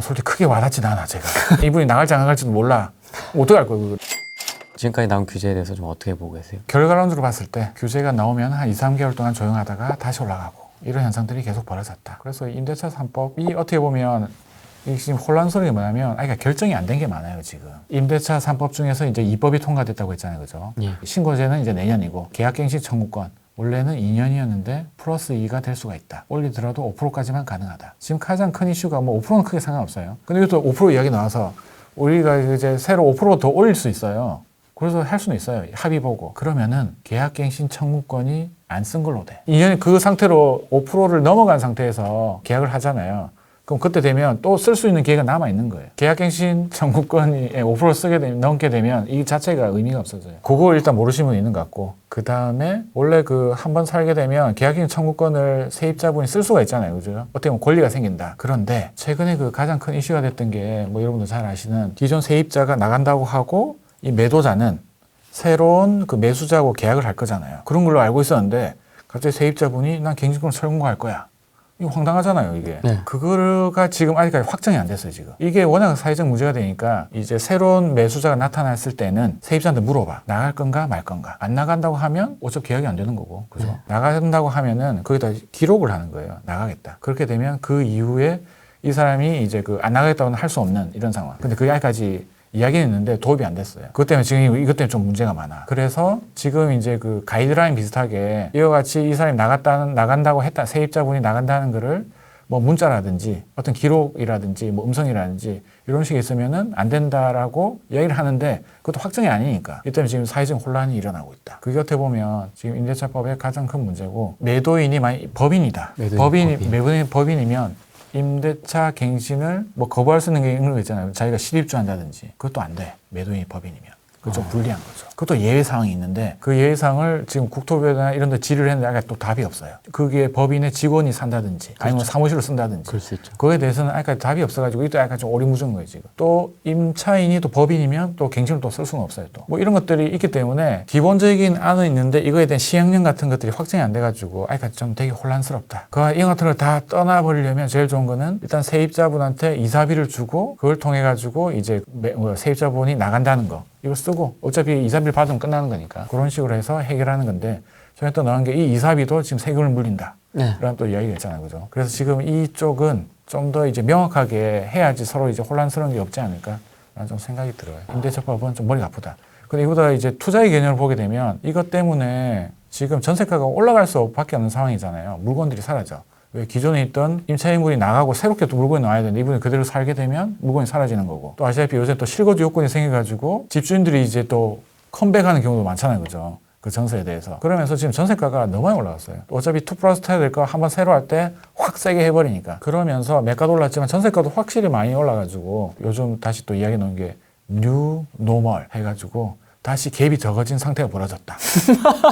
솔직히 크게 와닿진 않아 제가. 이분이 나갈지 안 나갈지도 몰라. 어떡할 거야 그걸. 지금까지 나온 규제에 대해서 좀 어떻게 보고 계세요? 결과론으로 봤을 때 규제가 나오면 한 2, 3개월 동안 조용하다가 다시 올라가고 이런 현상들이 계속 벌어졌다. 그래서 임대차 3법이 어떻게 보면 이 지금 혼란스러운 게 뭐냐면 그러니까 결정이 안 된 게 많아요 지금. 임대차 3법 중에서 이제 2법이 통과됐다고 했잖아요, 그죠? 예. 신고제는 이제 내년이고 계약갱신 청구권 원래는 2년이었는데 플러스 2가 될 수가 있다. 올리더라도 5%까지만 가능하다. 지금 가장 큰 이슈가 뭐 5%는 크게 상관없어요. 근데 이것도 5% 이야기 나와서 우리가 이제 새로 5% 더 올릴 수 있어요. 그래서 할 수는 있어요. 합의 보고. 그러면은 계약갱신 청구권이 안 쓴 걸로 돼. 2년 그 상태로 5%를 넘어간 상태에서 계약을 하잖아요. 그럼 그때 되면 또 쓸 수 있는 기회가 남아있는 거예요. 계약갱신 청구권이 5% 쓰게 되면, 넘게 되면 이 자체가 의미가 없어져요. 그거 일단 모르시는 분이 있는 것 같고, 그 다음에 원래 그 한 번 살게 되면 계약갱신 청구권을 세입자분이 쓸 수가 있잖아요. 그죠? 어떻게 보면 권리가 생긴다. 그런데 최근에 그 가장 큰 이슈가 됐던 게 뭐 여러분도 잘 아시는 기존 세입자가 나간다고 하고 이 매도자는 새로운 그 매수자하고 계약을 할 거잖아요. 그런 걸로 알고 있었는데 갑자기 세입자분이 난 갱신권을 철공할 거야. 이거 황당하잖아요, 이게. 네. 그거가 지금 아직까지 확정이 안 됐어요, 지금. 이게 워낙 사회적 문제가 되니까 이제 새로운 매수자가 나타났을 때는 세입자한테 물어봐. 나갈 건가 말 건가. 안 나간다고 하면 어차피 계약이 안 되는 거고. 그죠? 네. 나간다고 하면은 거기다 기록을 하는 거예요. 나가겠다. 그렇게 되면 그 이후에 이 사람이 이제 그 안 나가겠다고는 할 수 없는 이런 상황. 근데 그게 아직까지 이야기는 있는데 도입이 안 됐어요. 그것 때문에 지금 이것 때문에 좀 문제가 많아. 그래서 지금 이제 그 가이드라인 비슷하게 이와 같이 이 사람이 나간다고 했다, 세입자분이 나간다는 거를 뭐 문자라든지 어떤 기록이라든지 뭐 음성이라든지 이런 식이 있으면은 안 된다라고 이야기를 하는데 그것도 확정이 아니니까. 이 때문에 지금 사회적 혼란이 일어나고 있다. 그 곁에 보면 지금 임대차법의 가장 큰 문제고 매도인이 법인이다. 매도인이 법인이면 임대차 갱신을 뭐 거부할 수 있는 게 있는 거 있잖아요. 자기가 실입주한다든지 그것도 안 돼. 매도인이 법인이면. 그건 좀 불리한 거죠. 그것도 예외 사항이 있는데 그 예외 사항을 지금 국토부나 이런 데 질의를 했는데 아까 또 답이 없어요. 그게 법인의 직원이 산다든지 아니면 사무실을 쓴다든지 그럴 수 있죠. 그거에 대해서는 아까 답이 없어가지고 이것도 약간 좀 오리무중인 거예요 지금. 또 임차인이 또 법인이면 또 갱신을 또 쓸 수는 없어요 또. 뭐 이런 것들이 있기 때문에 기본적인 안은 있는데 이거에 대한 시행령 같은 것들이 확정이 안 돼가지고 아까 좀 되게 혼란스럽다. 이런 같은 걸 다 떠나버리려면 제일 좋은 거는 일단 세입자분한테 이사비를 주고 그걸 통해 가지고 이제 세입자분이 나간다는 거 이거 쓰고 어차피 이사비를 받으면 끝나는 거니까 그런 식으로 해서 해결하는 건데 저희 또 나온 게 이 이사비도 지금 세금을 물린다. 네. 라는 또 이야기가 있잖아요. 그죠? 그래서 지금 이쪽은 좀 더 이제 명확하게 해야지 서로 이제 혼란스러운 게 없지 않을까 라는 좀 생각이 들어요. 임대차법은 좀 머리가 아프다. 근데 이보다 이제 투자의 개념을 보게 되면 이것 때문에 지금 전세가가 올라갈 수밖에 없는 상황이잖아요. 물건들이 사라져. 왜 기존에 있던 임차인분이 나가고 새롭게 또 물건이 나와야 되는데 이분이 그대로 살게 되면 물건이 사라지는 거고 또 아시다시피 요새 또 실거주 요건이 생겨가지고 집주인들이 이제 또 컴백하는 경우도 많잖아요. 그죠? 그 전세에 대해서. 그러면서 지금 전세가가 너무 많이 올라갔어요. 어차피 2+2 해야 될 거 한번 새로 할 때 확 세게 해버리니까. 그러면서 매가도 올랐지만 전세가도 확실히 많이 올라가지고 요즘 다시 또 이야기 나온 게 뉴 노멀 해가지고 다시 갭이 적어진 상태가 벌어졌다.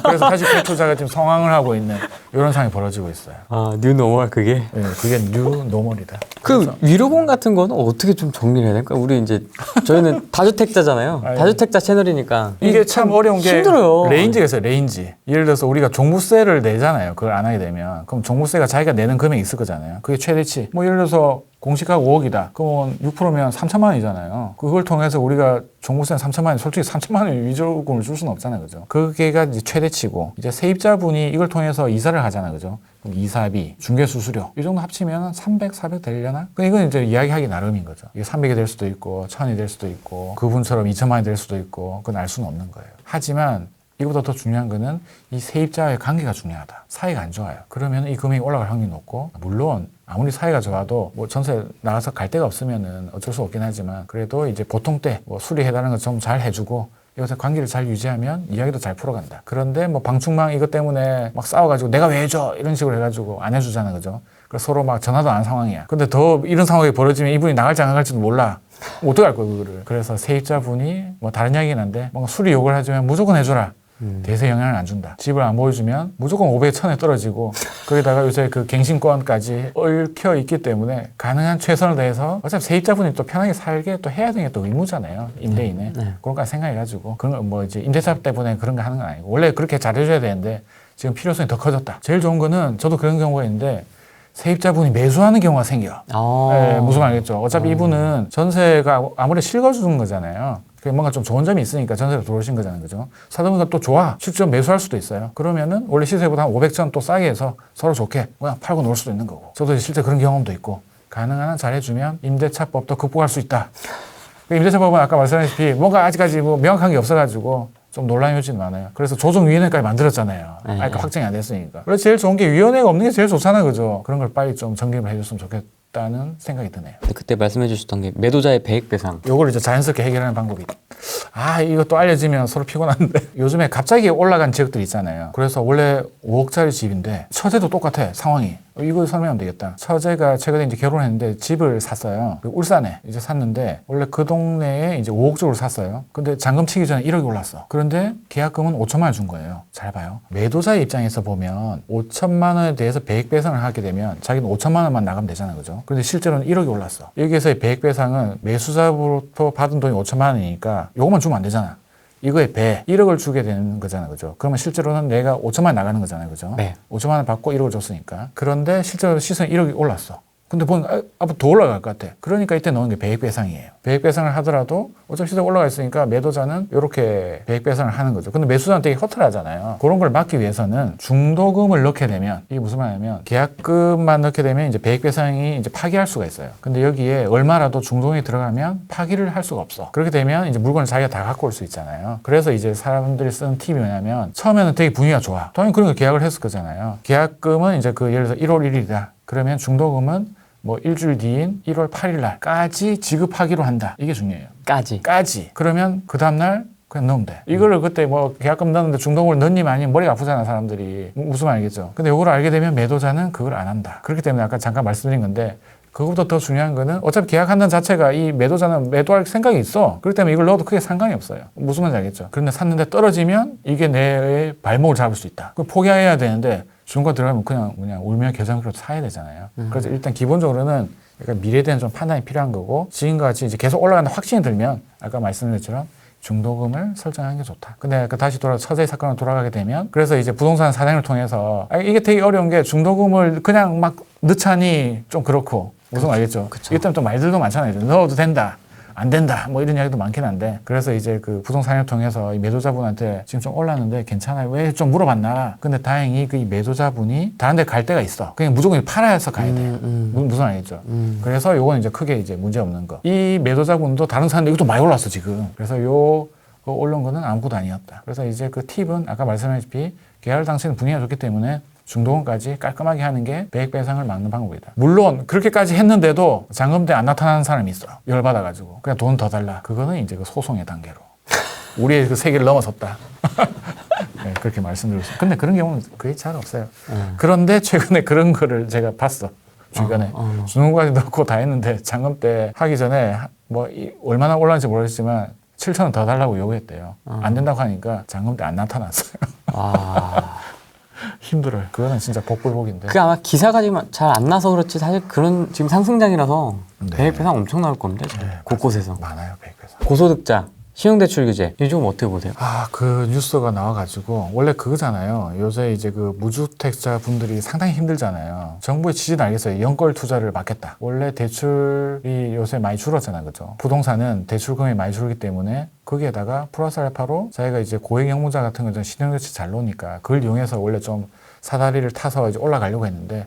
그래서 다시 갭투자가 지금 성황을 하고 있는 이런 상황이 벌어지고 있어요. 아, 뉴노멀 그게? 네, 그게 뉴 노멀이다. 그 위로금 같은 거는 어떻게 좀 정리를 해야 될까? 우리 이제 저희는 다주택자잖아요. 아유. 다주택자 채널이니까 이게 참 어려운 게 힘들어요. 레인지가 있어요. 레인지. 예를 들어서 우리가 종부세를 내잖아요. 그걸 안 하게 되면. 그럼 종부세가 자기가 내는 금액이 있을 거잖아요. 그게 최대치. 뭐 예를 들어서 공시가가 5억이다. 그러면 6%면 3천만 원이잖아요. 그걸 통해서 우리가 종부세는 3천만 원, 솔직히 3천만 원 위조금을 줄 수는 없잖아요. 그죠? 그게가 이제 최대치고, 이제 세입자분이 이걸 통해서 이사를 하잖아요. 그죠? 그럼 이사비, 중개수수료, 이 정도 합치면 300, 400 되려나? 이건 이제 이야기하기 나름인 거죠. 이게 300이 될 수도 있고, 1000이 될 수도 있고, 그분처럼 2천만 원이 될 수도 있고, 그건 알 수는 없는 거예요. 하지만, 이보다 더 중요한 거는 이 세입자와의 관계가 중요하다. 사이가 안 좋아요. 그러면 이 금액이 올라갈 확률이 높고, 물론 아무리 사이가 좋아도 뭐 전세 나가서 갈 데가 없으면은 어쩔 수 없긴 하지만 그래도 이제 보통 때 뭐 수리해달라는 거 좀 잘 해주고 이것에 관계를 잘 유지하면 이야기도 잘 풀어간다. 그런데 뭐 방충망 이것 때문에 막 싸워가지고 내가 왜 해줘 이런 식으로 해가지고 안 해주잖아, 그죠? 그래서 서로 막 전화도 안 하는 상황이야. 근데 더 이런 상황이 벌어지면 이분이 나갈지 안 나갈지도 몰라. 어떡할 거야 그거를. 그래서 세입자분이 뭐 다른 이야기긴 한데 뭔가 수리 요구를 하지만 무조건 해줘라. 대세 영향을 안 준다. 집을 안 보여주면 무조건 500에 1000에 떨어지고 거기다가 요새 그 갱신권까지 얽혀 있기 때문에 가능한 최선을 다해서 어차피 세입자분이 또 편하게 살게 또 해야 되는 게 또 의무잖아요. 임대인의. 그런 거 생각해가지고 그런 거 뭐 이제 임대차 때문에 그런 거 하는 건 아니고 원래 그렇게 잘해줘야 되는데 지금 필요성이 더 커졌다. 제일 좋은 거는 저도 그런 경우가 있는데 세입자분이 매수하는 경우가 생겨. 네, 무슨 말이겠죠. 어차피 이분은 전세가 아무리 실거주는 거잖아요. 뭔가 좀 좋은 점이 있으니까 전세로 들어오신 거잖아요. 그죠? 사다 보니까 또 좋아. 실제로 매수할 수도 있어요. 그러면은 원래 시세보다 한 500점 또 싸게 해서 서로 좋게 그냥 팔고 놀 수도 있는 거고. 저도 실제 그런 경험도 있고 가능한 한 잘해주면 임대차법도 극복할 수 있다. 임대차법은 아까 말씀하셨다시피 뭔가 아직까지 뭐 명확한 게 없어가지고 좀 논란이 요즘 많아요. 그래서 조정위원회까지 만들었잖아요. 아직 확정이 안 됐으니까. 그래서 제일 좋은 게 위원회가 없는 게 제일 좋잖아요. 그죠? 그런 걸 빨리 좀 정립을 해줬으면 좋겠다는 생각이 드네요. 그때 말씀해 주셨던 게 매도자의 배액 배상. 요걸 이제 자연스럽게 해결하는 방법이 이것도 알려지면 서로 피곤한데 요즘에 갑자기 올라간 지역들 있잖아요. 그래서 원래 5억짜리 집인데 처제도 똑같아 상황이. 이거 설명하면 되겠다. 처제가 최근에 이제 결혼했는데 집을 샀어요. 울산에 이제 샀는데 원래 그 동네에 이제 5억 쪽으로 샀어요. 근데 잔금 치기 전에 1억이 올랐어. 그런데 계약금은 5천만 원 준 거예요. 잘 봐요. 매도자의 입장에서 보면 5천만 원에 대해서 배액 배상을 하게 되면 자기는 5천만 원만 나가면 되잖아요. 그죠? 그런데 실제로는 1억이 올랐어. 여기에서의 배액 배상은 매수자로부터 받은 돈이 5천만 원이니까 요것만 주면 안 되잖아. 이거에 배 1억을 주게 되는 거잖아요. 그죠? 그러면 실제로는 내가 5천만 원 나가는 거잖아요. 그죠? 네. 5천만 원 받고 1억을 줬으니까. 그런데 실제로 시세는 1억이 올랐어. 근데 보니까 앞으로 더 올라갈 것 같아. 그러니까 이때 넣는 게 배액 배상이에요. 배액 배상을 하더라도 어차피 시세가 올라가 있으니까 매도자는 이렇게 배액 배상을 하는 거죠. 근데 매수자는 되게 허탈하잖아요. 그런 걸 막기 위해서는 중도금을 넣게 되면 이게 무슨 말이냐면 계약금만 넣게 되면 이제 배액 배상이 이제 파기할 수가 있어요. 근데 여기에 얼마라도 중도금이 들어가면 파기를 할 수가 없어. 그렇게 되면 이제 물건을 자기가 다 갖고 올 수 있잖아요. 그래서 이제 사람들이 쓰는 팁이 뭐냐면 처음에는 되게 분위기가 좋아. 당연히 그런 거 계약을 했을 거잖아요. 계약금은 이제 그 예를 들어서 1월 1일이다. 그러면 중도금은 뭐 일주일 뒤인 1월 8일 날까지 지급하기로 한다. 이게 중요해요. 까지. 그러면 그 다음날 그냥 넣으면 돼. 이거를 그때 뭐 계약금 넣는데 중도금을 넣니 마니 머리가 아프잖아 사람들이. 무슨 말 알겠죠? 근데 이걸 알게 되면 매도자는 그걸 안 한다. 그렇기 때문에 아까 잠깐 말씀드린 건데 그것보다 더 중요한 거는 어차피 계약한다는 자체가 이 매도자는 매도할 생각이 있어. 그렇기 때문에 이걸 넣어도 크게 상관이 없어요. 무슨 말인지 알겠죠? 그런데 샀는데 떨어지면 이게 내 발목을 잡을 수 있다. 그럼 포기해야 되는데 중고 들어가면 그냥 울며 겨자먹기로 사야 되잖아요. 그래서 일단 기본적으로는 약간 미래에 대한 좀 판단이 필요한 거고 지금과 같이 이제 계속 올라가는 확신이 들면 아까 말씀드린 것처럼 중도금을 설정하는 게 좋다. 근데 다시 처제 사건으로 돌아가게 되면 그래서 이제 부동산 사장을 통해서 이게 되게 어려운 게 중도금을 그냥 막 넣자니 좀 그렇고 무슨 알겠죠? 이것 때문에 또 말들도 많잖아요. 넣어도 된다. 안 된다. 뭐 이런 이야기도 많긴 한데 그래서 이제 그 부동산을 통해서 이 매도자분한테 지금 좀 올랐는데 괜찮아요. 왜 좀 물어봤나. 근데 다행히 그 이 매도자분이 다른 데 갈 데가 있어. 그냥 무조건 팔아서 가야 돼. 무슨 알겠죠? 그래서 요건 이제 크게 이제 문제 없는 거. 이 매도자분도 다른 사람들 이것도 많이 올랐어 지금. 그래서 요 올린 거는 아무것도 아니었다. 그래서 이제 그 팁은 아까 말씀하셨다시피 계약 당시에는 분위기가 좋기 때문에 중도금까지 깔끔하게 하는 게 배액 배상을 막는 방법이다. 물론 그렇게까지 했는데도 잔금 때 안 나타나는 사람이 있어. 열받아가지고 그냥 돈 더 달라. 그거는 이제 그 소송의 단계로 우리의 그 세계를 넘어섰다. 네, 그렇게 말씀드리고 있어요. 근데 그런 경우는 거의 잘 없어요. 그런데 최근에 그런 거를 제가 봤어. 주변에 중도금까지 넣고 다 했는데 잔금 때 하기 전에 뭐 얼마나 올랐는지 모르겠지만 7,000원 더 달라고 요구했대요. 안 된다고 하니까 잔금 때 안 나타났어요. 힘들어요. 그거는 진짜 복불복인데. 그 아마 기사가 지금 잘 안 나서 그렇지 사실 그런 지금 상승장이라서 네. 배액 배상 엄청 나올 겁니다. 네, 곳곳에서. 많아요, 배액 배상. 고소득자, 신용대출 규제 이 좀 어떻게 보세요? 그 뉴스가 나와가지고 원래 그거잖아요. 요새 이제 그 무주택자 분들이 상당히 힘들잖아요. 정부의 지지는 알겠어요. 연걸 투자를 막겠다. 원래 대출이 요새 많이 줄었잖아요, 그죠? 부동산은 대출금이 많이 줄기 때문에 거기에다가 플러스 알파로 자기가 이제 고액 영무자 같은 거는 신용대출 잘 놓으니까 그걸 이용해서 원래 좀 사다리를 타서 이제 올라가려고 했는데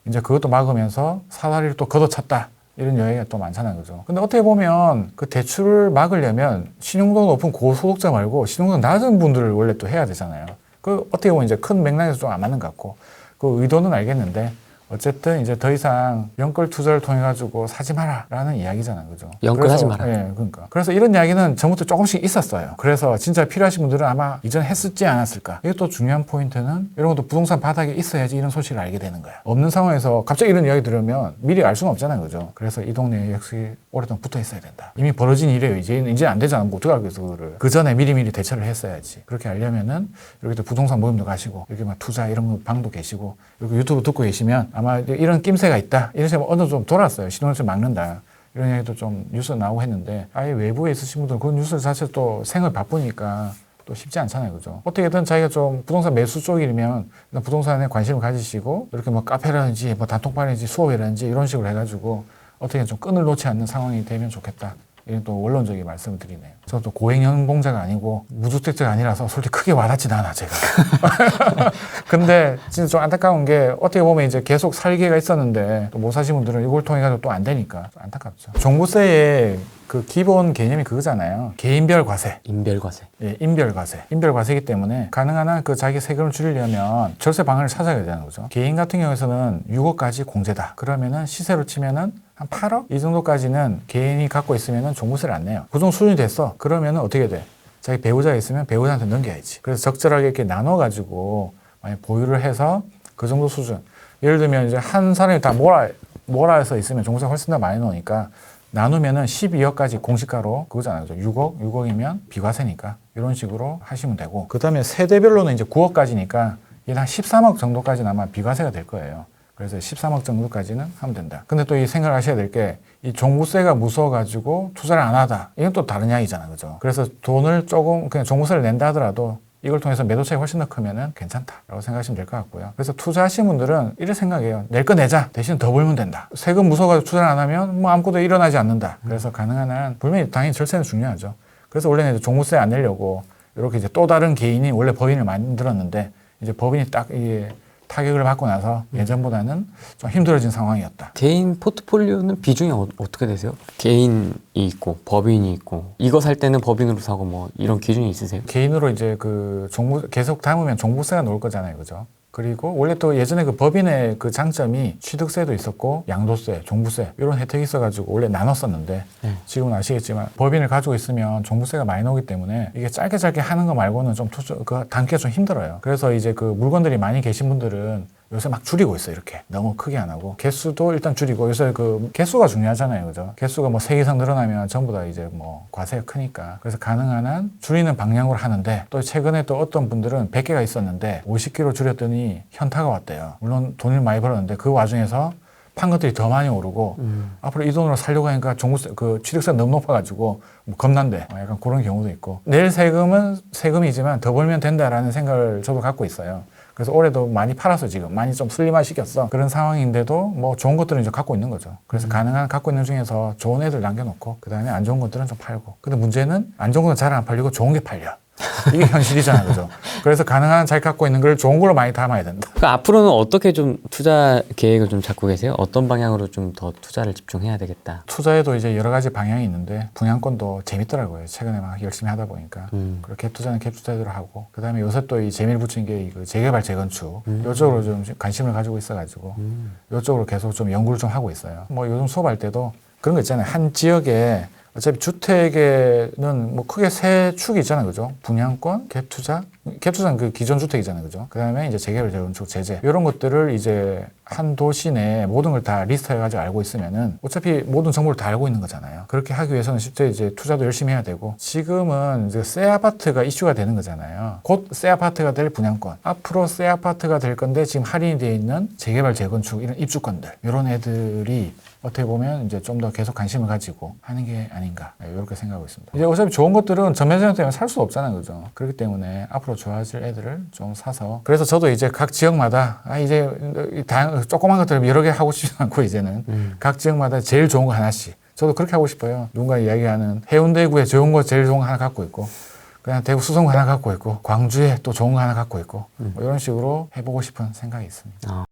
이제 그것도 막으면서 사다리를 또 걷어찼다. 이런 여행이 또 많잖아요. 그죠? 근데 어떻게 보면 그 대출을 막으려면 신용도 높은 고소득자 말고 신용도 낮은 분들을 원래 또 해야 되잖아요. 그 어떻게 보면 이제 큰 맥락에서 좀 안 맞는 것 같고 그 의도는 알겠는데 어쨌든 이제 더 이상 연끌 투자를 통해 가지고 사지 마라라는 이야기잖아요, 그죠? 연끌하지 마라. 예, 그러니까. 그래서 이런 이야기는 전부터 조금씩 있었어요. 그래서 진짜 필요하신 분들은 아마 이전 했었지 않았을까. 이게 또 중요한 포인트는 이런 것도 부동산 바닥에 있어야지 이런 소식을 알게 되는 거야. 없는 상황에서 갑자기 이런 이야기 들으면 미리 알 수는 없잖아요, 그죠? 그래서 이 동네에 역시 오랫동안 붙어 있어야 된다. 이미 벌어진 일이에요. 이제 안 되잖아. 뭐 어떻게 알겠어, 그거를. 그 전에 미리 대처를 했어야지. 그렇게 하려면은 이렇게 또 부동산 모임도 가시고 이렇게 막 투자 이런 방도 계시고 이렇게 유튜브 듣고 계시면 아마 이런 낌새가 있다. 이런 식으로 어느 정도 좀 돌았어요. 신호를 막는다. 이런 얘기도 좀 뉴스 나오고 했는데 아예 외부에 있으신 분들은 그 뉴스 자체 또 생활 바쁘니까 또 쉽지 않잖아요. 그죠? 어떻게든 자기가 좀 부동산 매수 쪽이면 일단 부동산에 관심을 가지시고 이렇게 뭐 카페라든지 뭐 단톡방이라든지 수업이라든지 이런 식으로 해가지고 어떻게 좀 끈을 놓지 않는 상황이 되면 좋겠다. 이런 또 원론적인 말씀을 드리네요. 저도 고액연봉자가 아니고 무주택자가 아니라서 솔직히 크게 와닿진 않아 제가. 근데 진짜 좀 안타까운 게 어떻게 보면 이제 계속 살기가 있었는데 또 못 사신 분들은 이걸 통해 가지고 또 안 되니까 좀 안타깝죠. 종부세의 그 기본 개념이 그거잖아요. 개인별 과세. 인별과세. 예, 인별과세. 인별과세이기 때문에 가능한 한 그 자기 세금을 줄이려면 절세 방안을 찾아야 되는 거죠. 개인 같은 경우에서는 6억까지 공제다. 그러면은 시세로 치면은 한 8억? 이 정도까지는 개인이 갖고 있으면은 종부세를 안 내요. 그 정도 수준이 됐어. 그러면은 어떻게 돼? 자기 배우자가 있으면 배우자한테 넘겨야지. 그래서 적절하게 이렇게 나눠가지고 만약 보유를 해서 그 정도 수준. 예를 들면 이제 한 사람이 다 몰아서 있으면 종부세 훨씬 더 많이 나오니까 나누면은 12억까지 공시가로 그거잖아요. 6억이면 비과세니까 이런 식으로 하시면 되고 그 다음에 세대별로는 이제 9억까지니까 이게 한 13억 정도까지는 아마 비과세가 될 거예요. 그래서 13억 정도까지는 하면 된다. 근데 또 이 생각하셔야 될 게 이 종부세가 무서워가지고 투자를 안 하다. 이건 또 다른 이야기잖아. 그죠? 그래서 돈을 조금 그냥 종부세를 낸다 하더라도 이걸 통해서 매도 차익이 훨씬 더 크면은 괜찮다라고 생각하시면 될 것 같고요. 그래서 투자하시는 분들은 이렇게 생각해요. 낼 거 내자. 대신 더 벌면 된다. 세금 무서워가지고 투자를 안 하면 뭐 아무것도 일어나지 않는다. 그래서 가능한 한 분명히 당연히 절세는 중요하죠. 그래서 원래는 이제 종부세 안 내려고 이렇게 이제 또 다른 개인이 원래 법인을 만들었는데 이제 법인이 딱 이게 타격을 받고 나서 예전보다는 좀 힘들어진 상황이었다. 개인 포트폴리오는 비중이 어떻게 되세요? 개인이 있고 법인이 있고 이거 살 때는 법인으로 사고 뭐 이런 기준이 있으세요? 개인으로 이제 그 계속 담으면 종부세가 나올 거잖아요. 그죠? 그리고 원래 또 예전에 그 법인의 그 장점이 취득세도 있었고 양도세, 종부세 이런 혜택이 있어가지고 원래 나눴었는데 지금은 아시겠지만 법인을 가지고 있으면 종부세가 많이 나오기 때문에 이게 짧게 하는 거 말고는 좀 담기가 좀 힘들어요. 그래서 이제 그 물건들이 많이 계신 분들은 요새 막 줄이고 있어요. 이렇게 너무 크게 안 하고 개수도 일단 줄이고 요새 그 개수가 중요하잖아요. 그죠? 개수가 뭐 3 이상 늘어나면 전부 다 이제 뭐 과세가 크니까 그래서 가능한 한 줄이는 방향으로 하는데 또 최근에 또 어떤 분들은 100개가 있었는데 50개로 줄였더니 현타가 왔대요. 물론 돈을 많이 벌었는데 그 와중에서 판 것들이 더 많이 오르고 앞으로 이 돈으로 살려고 하니까 종부세 그 취득세가 너무 높아가지고 뭐 겁난데 약간 그런 경우도 있고 낼 세금은 세금이지만 더 벌면 된다라는 생각을 저도 갖고 있어요. 그래서 올해도 많이 팔아서 지금 많이 좀 슬림화 시켰어. 그런 상황인데도 뭐 좋은 것들은 이제 갖고 있는 거죠. 그래서 가능한 갖고 있는 중에서 좋은 애들 남겨놓고 그 다음에 안 좋은 것들은 좀 팔고. 근데 문제는 안 좋은 건 잘 안 팔리고 좋은 게 팔려. 이게 현실이잖아요. 그죠? 그래서 가능한 잘 갖고 있는 걸 좋은 걸로 많이 담아야 된다. 그 앞으로는 어떻게 좀 투자 계획을 좀 잡고 계세요? 어떤 방향으로 좀 더 투자를 집중해야 되겠다. 투자에도 이제 여러 가지 방향이 있는데 분양권도 재밌더라고요. 최근에 막 열심히 하다 보니까. 그리고 갭 투자는 갭 투자대로 하고 그다음에 요새 또 이 재미를 붙인 게 그 재개발 재건축 이쪽으로 좀 관심을 가지고 있어가지고 이쪽으로 계속 좀 연구를 좀 하고 있어요. 뭐 요즘 수업할 때도 그런 거 있잖아요. 한 지역에 어차피 주택에는 뭐 크게 세 축이 있잖아요. 그죠? 분양권, 갭투자. 갭투자는 그 기존 주택이잖아요. 그죠? 그 다음에 이제 재개발, 재건축, 제재. 이런 것들을 이제 한 도시 내에 모든 걸 다 리스트해가지고 알고 있으면은 어차피 모든 정보를 다 알고 있는 거잖아요. 그렇게 하기 위해서는 실제 이제 투자도 열심히 해야 되고 지금은 이제 새 아파트가 이슈가 되는 거잖아요. 곧 새 아파트가 될 분양권. 앞으로 새 아파트가 될 건데 지금 할인이 되어 있는 재개발, 재건축 이런 입주권들. 이런 애들이 어떻게 보면 이제 좀 더 계속 관심을 가지고 하는 게 아닌가 이렇게 생각하고 있습니다. 이제 어차피 좋은 것들은 전매제한 때문에 살 수 없잖아요, 그죠? 그렇기 때문에 앞으로 좋아질 애들을 좀 사서 그래서 저도 이제 각 지역마다 이제 조그만 것들을 여러 개 하고 싶지 않고 이제는 각 지역마다 제일 좋은 거 하나씩. 저도 그렇게 하고 싶어요. 누군가 이야기하는 해운대구에 좋은 거 제일 좋은 거 하나 갖고 있고. 그냥 대구 수성구 하나 갖고 있고 광주에 또 좋은 거 하나 갖고 있고 뭐 이런 식으로 해보고 싶은 생각이 있습니다.